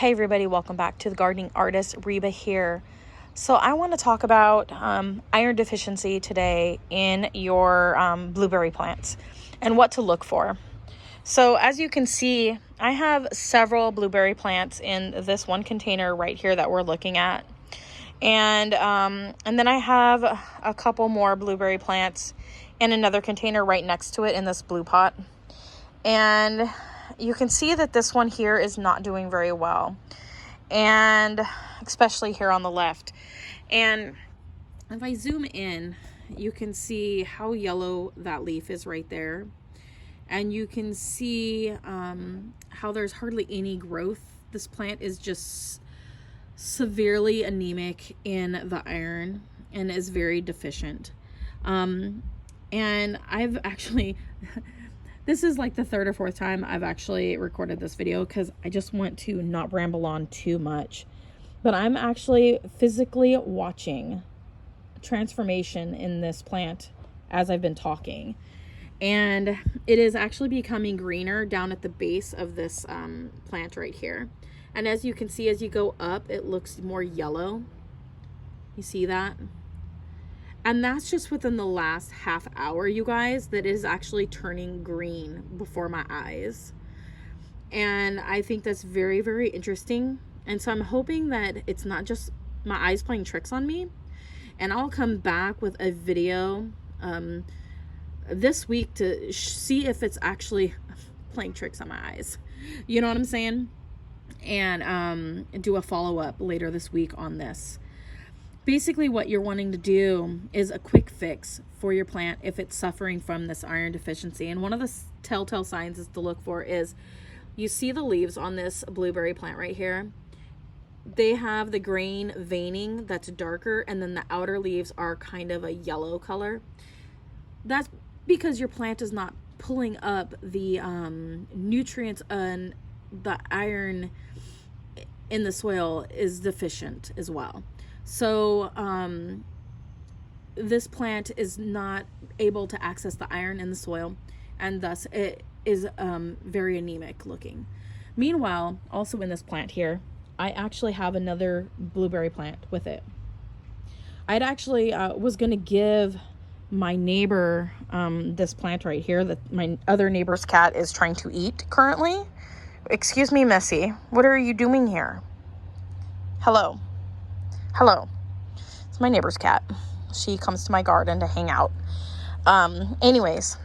Hey everybody, welcome back to the Gardening Artist. Reba here. So I want to talk about iron deficiency today in your blueberry plants and what to look for. So as you can see, I have several blueberry plants in this one container right here that we're looking at. And then I have a couple more blueberry plants in another container right next to it in this blue pot. And you can see that this one here is not doing very well, and especially here on the left. And if I zoom in, you can see how yellow that leaf is right there, and you can see how there's hardly any growth. This plant is just severely anemic in the iron and is very deficient. And I've actually this is like the third or fourth time I've actually recorded this video because I just want to not ramble on too much. But I'm actually physically watching transformation in this plant as I've been talking. And it is actually becoming greener down at the base of this plant right here. And as you can see, as you go up, it looks more yellow. You see that? And that's just within the last half hour, you guys, that is actually turning green before my eyes. And I think that's very, very interesting. And so I'm hoping that it's not just my eyes playing tricks on me. And I'll come back with a video this week to see if it's actually playing tricks on my eyes. You know what I'm saying? And do a follow-up later this week on this. Basically, what you're wanting to do is a quick fix for your plant if it's suffering from this iron deficiency. And one of the telltale signs is to look for is you see the leaves on this blueberry plant right here. They have the grain veining that's darker, and then the outer leaves are kind of a yellow color. That's because your plant is not pulling up the nutrients, and the iron in the soil is deficient as well. So this plant is not able to access the iron in the soil, and thus it is very anemic looking. Meanwhile, also in this plant here, I actually have another blueberry plant with it. I'd actually was going to give my neighbor this plant right here that my other neighbor's cat is trying to eat currently. Excuse me, Missy. What are you doing here? Hello. It's my neighbor's cat. She comes to my garden to hang out. Anyways,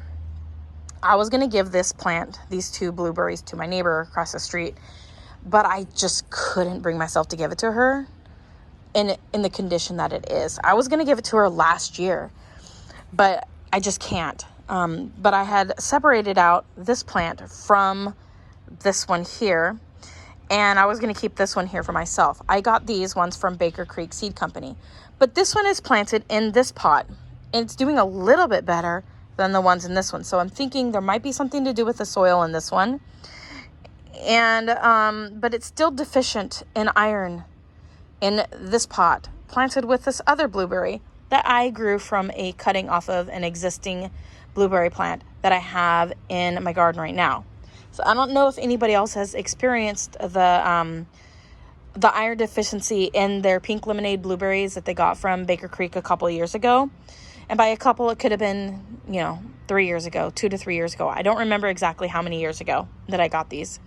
I was going to give this plant, these two blueberries, to my neighbor across the street, but I just couldn't bring myself to give it to her in the condition that it is. I was going to give it to her last year, but I just can't. But I had separated out this plant from this one here, and I was going to keep this one here for myself. I got these ones from Baker Creek Seed Company, but this one is planted in this pot, and it's doing a little bit better than the ones in this one. So I'm thinking there might be something to do with the soil in this one, and but it's still deficient in iron in this pot, planted with this other blueberry that I grew from a cutting off of an existing blueberry plant that I have in my garden right now. So I don't know if anybody else has experienced the iron deficiency in their pink lemonade blueberries that they got from Baker Creek a couple of years ago. And by a couple, it could have been, 3 years ago, 2 to 3 years ago. I don't remember exactly how many years ago that I got these.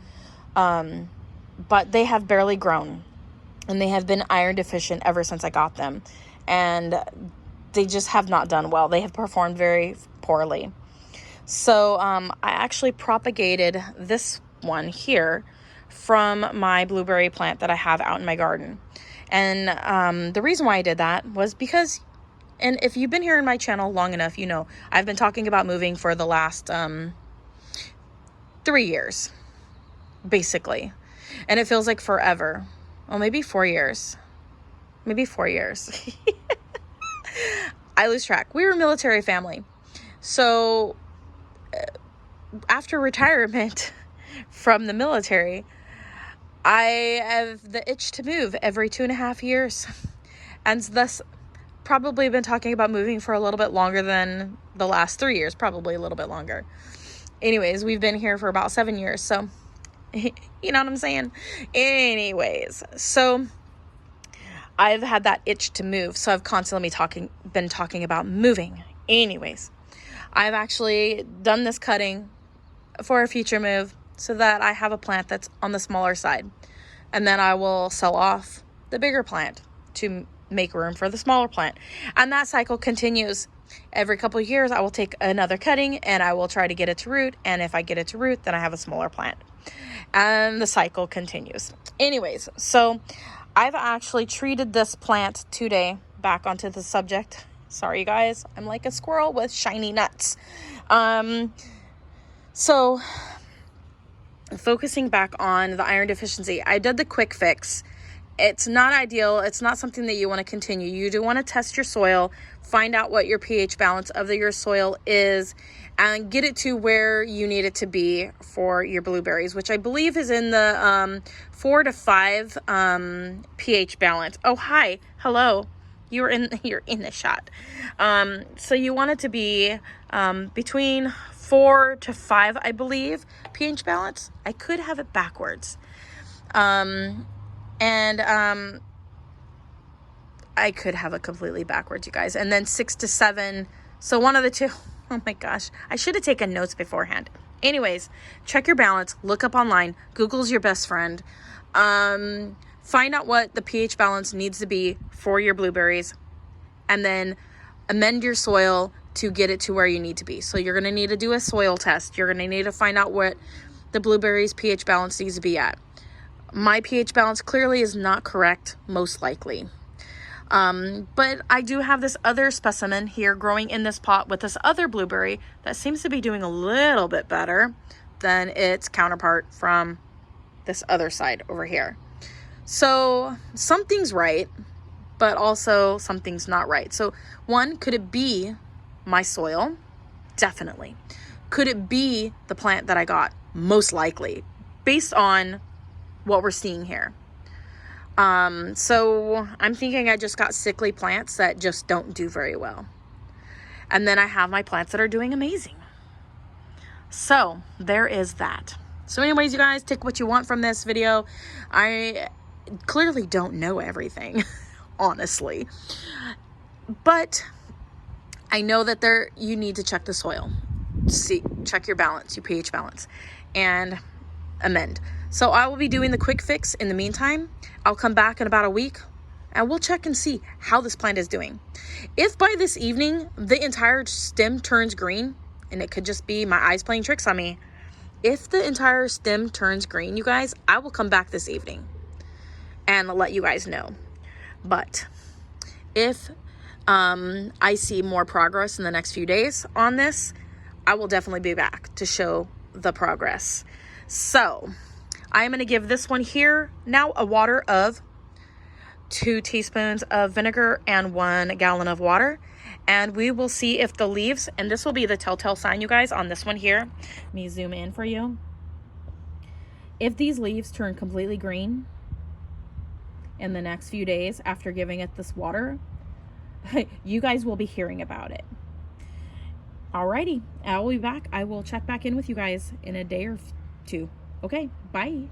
But they have barely grown, and they have been iron deficient ever since I got them. And they just have not done well. They have performed very poorly. So I actually propagated this one here from my blueberry plant that I have out in my garden. And the reason why I did that was because, and if you've been here in my channel long enough, you know, I've been talking about moving for the last 3 years, basically. And it feels like forever. Well, maybe 4 years. Maybe 4 years. I lose track. We were a military family. So after retirement from the military, I have the itch to move every 2.5 years, and thus probably been talking about moving for a little bit longer than the last 3 years, probably a little bit longer. Anyways, we've been here for about 7 years. So You know what I'm saying? Anyways, so I've had that itch to move. So I've constantly been talking about moving. Anyways, I've actually done this cutting for a future move so that I have a plant that's on the smaller side. And then I will sell off the bigger plant to make room for the smaller plant. And that cycle continues. Every couple of years, I will take another cutting and I will try to get it to root. And if I get it to root, then I have a smaller plant. And the cycle continues. Anyways, so I've actually treated this plant today. Back onto the subject. Sorry, guys. I'm like a squirrel with shiny nuts. So focusing back on the iron deficiency, I did the quick fix. It's not ideal. It's not something that you want to continue. You do want to test your soil, find out what your pH balance of your soil is, and get it to where you need it to be for your blueberries, which I believe is in the 4 to 5 pH balance. Oh, hi. Hello. You're in the shot. So you want it to be between 4 to 5, I believe, pH balance. I could have it backwards. I could have it completely backwards, you guys. And then 6 to 7. So one of the two. Oh my gosh. I should have taken notes beforehand. Anyways, check your balance. Look up online. Google's your best friend. Find out what the pH balance needs to be for your blueberries. And then amend your soil to get it to where you need to be. So you're going to need to do a soil test. You're going to need to find out what the blueberries pH balance needs to be at. My pH balance clearly is not correct, most likely. But I do have this other specimen here growing in this pot with this other blueberry that seems to be doing a little bit better than its counterpart from this other side over here. So something's right, but also something's not right. So one, could it be my soil? Definitely. Could it be the plant that I got? Most likely, based on what we're seeing here. So I'm thinking I just got sickly plants that just don't do very well. And then I have my plants that are doing amazing. So there is that. So anyways, you guys, take what you want from this video. I clearly don't know everything, honestly. But I know that you need to check the soil. Check your balance, your pH balance, and amend. So I will be doing the quick fix in the meantime. I'll come back in about a week and we'll check and see how this plant is doing. If by this evening the entire stem turns green, and it could just be my eyes playing tricks on me, if the entire stem turns green, you guys, I will come back this evening and let you guys know. But if I see more progress in the next few days on this, I will definitely be back to show the progress. So I'm going to give this one here now a water of 2 teaspoons of vinegar and 1 gallon of water. And we will see if the leaves, and this will be the telltale sign, you guys, on this one here. Let me zoom in for you. If these leaves turn completely green in the next few days after giving it this water, you guys will be hearing about it. Alrighty, I will be back. I will check back in with you guys in a day or two. Okay, bye.